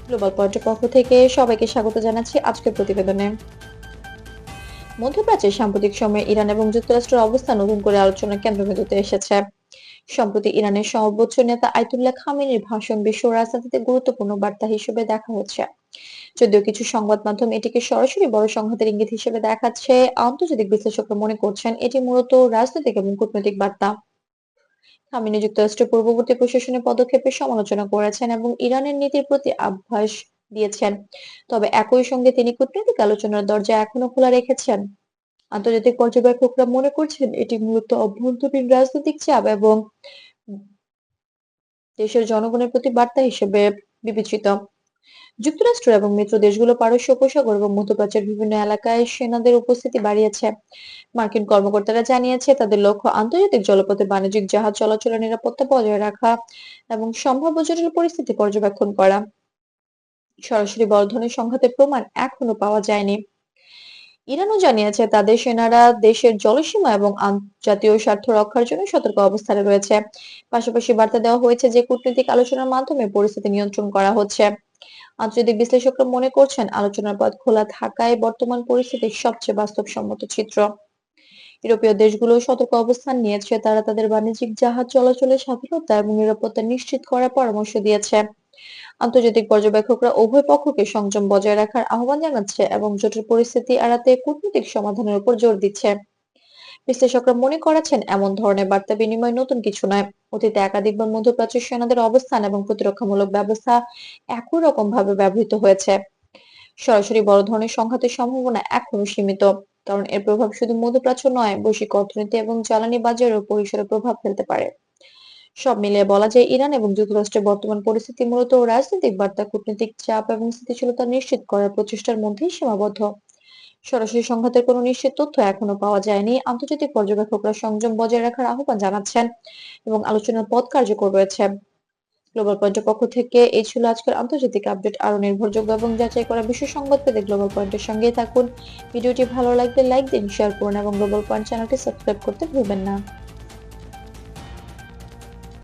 Global পয়েন্টের পক্ষ থেকে সবাইকে স্বাগত জানাচ্ছি আজকের প্রতিবেদনে। মধ্যপ্রাচ্যের সাম্প্রতিক সময়ে ইরান এবং যুক্তরাষ্ট্রের অবস্থান নতুন করে আলোচনার কেন্দ্রবিন্দুতে এসেছে। সম্প্রতি ইরানের সর্বোচ্চ নেতা আয়াতুল্লাহ খামেনির ভাষণ বিশ্ব রাজনীতিতে গুরুত্বপূর্ণ বার্তা হিসেবে দেখা হচ্ছে। যদিও কিছু সংবাদ মাধ্যম এটিকে সরাসরি বড় সংঘাতের ইঙ্গিত হিসেবে দেখাচ্ছে, আন্তর্জাতিক বিশ্লেষকরা মনে করছেন এটি মূলত রাজনৈতিক এবং কূটনৈতিক বার্তা। খামেনি যুক্তরাষ্ট্রের পূর্ববর্তী প্রশাসনের পদক্ষেপের সমালোচনা করেছেন এবং ইরানের নীতির প্রতি আভাস দিয়েছেন। তবে একই সঙ্গে তিনি কূটনৈতিক আলোচনার দরজা এখনো খোলা রেখেছেন। আন্তর্জাতিক পর্যবেক্ষকরা মনে করছেন এটি মূলত অভ্যন্তরীণ রাজনৈতিক চাপ এবং দেশের জনগণের প্রতি বার্তা হিসেবে বিবেচিত। যুক্তরাষ্ট্র এবং মিত্র দেশগুলো পারস্য উপসাগর এবং মধ্যপ্রাচ্যের বিভিন্ন এলাকায় সেনাদের উপস্থিতি বাড়িয়েছে। মার্কিন কর্মকর্তারা জানিয়েছে তাদের লক্ষ্য আন্তর্জাতিক জলপথে বাণিজ্যিক জাহাজ চলাচলের নিরাপত্তা বজায় রাখা এবং সম্ভাব্য জটিল পরিস্থিতি পর্যবেক্ষণ করা। সরাসরি বড় ধরনের সংঘাতের প্রমাণ এখনো পাওয়া যায়নি। ইরানও জানিয়েছে তাদের সেনারা দেশের জলসীমা এবং জাতীয় স্বার্থ রক্ষার জন্য সতর্ক অবস্থানে রয়েছে। পাশাপাশি বার্তা দেওয়া হয়েছে যে কূটনৈতিক আলোচনার মাধ্যমে পরিস্থিতি নিয়ন্ত্রণ করা হচ্ছে। আন্তর্জাতিক বিশ্লেষকরা মনে করছেন আলোচনার পথ খোলা থাকায় বর্তমান পরিস্থিতির সবচেয়ে বাস্তবসম্মত চিত্র। ইউরোপীয় দেশগুলো সতর্ক অবস্থান নিয়েছে, তারা তাদের বাণিজ্যিক জাহাজ চলাচলের স্বাধীনতা এবং নিরাপত্তা নিশ্চিত করার পরামর্শ দিয়েছে। আন্তর্জাতিক পর্যবেক্ষকরা উভয় পক্ষকে সংযম বজায় রাখার আহ্বান জানাচ্ছে এবং জটিল পরিস্থিতি এড়াতে কূটনৈতিক সমাধানের উপর জোর দিচ্ছে। বিশ্লেষকরা মনে করেছেন এমন ধরনের বার্তা বিনিময় নতুন কিছু নয়। অতীতে একাধিকবার মধ্যপ্রাচ্যের সেনাদের অবস্থান এবং প্রতিরক্ষামূলক ব্যবস্থা একই রকম ভাবে ব্যবহৃত হয়েছে। সরাসরি বড় ধরনের সংঘাতের সম্ভাবনা এখনো সীমিত, কারণ এর প্রভাব শুধু মধ্যপ্রাচ্য নয়, বৈশ্বিক অর্থনীতি এবং জ্বালানি বাজারেও পরিসরে প্রভাব ফেলতে পারে। সব মিলিয়ে বলা যায় ইরান এবং যুক্তরাষ্ট্রের বর্তমান পরিস্থিতি মূলত রাজনৈতিক বার্তা, কূটনৈতিক চাপ এবং স্থিতিশীলতা নিশ্চিত করার প্রচেষ্টার মধ্যেই সীমাবদ্ধ। সরাসরি সংঘাতের কোনো নিশ্চিত তথ্য এখনো পাওয়া যায়নি। আন্তর্জাতিক পর্যবেক্ষকরা সংযম বজায় রাখার আহ্বান জানাচ্ছেন এবং আলোচনার পথ কার্যকর রয়েছে। গ্লোবাল পয়েন্টের পক্ষ থেকে এই ছিল আজকের আন্তর্জাতিক আপডেট। আরো নির্ভরযোগ্য এবং যাচাই করা বিশ্ব সংবাদ পেতে গ্লোবাল পয়েন্টের সঙ্গেই থাকুন। ভিডিওটি ভালো লাগলে লাইক দিন, শেয়ার করুন এবং গ্লোবাল পয়েন্ট চ্যানেলটি সাবস্ক্রাইব করতে ভুলবেন না।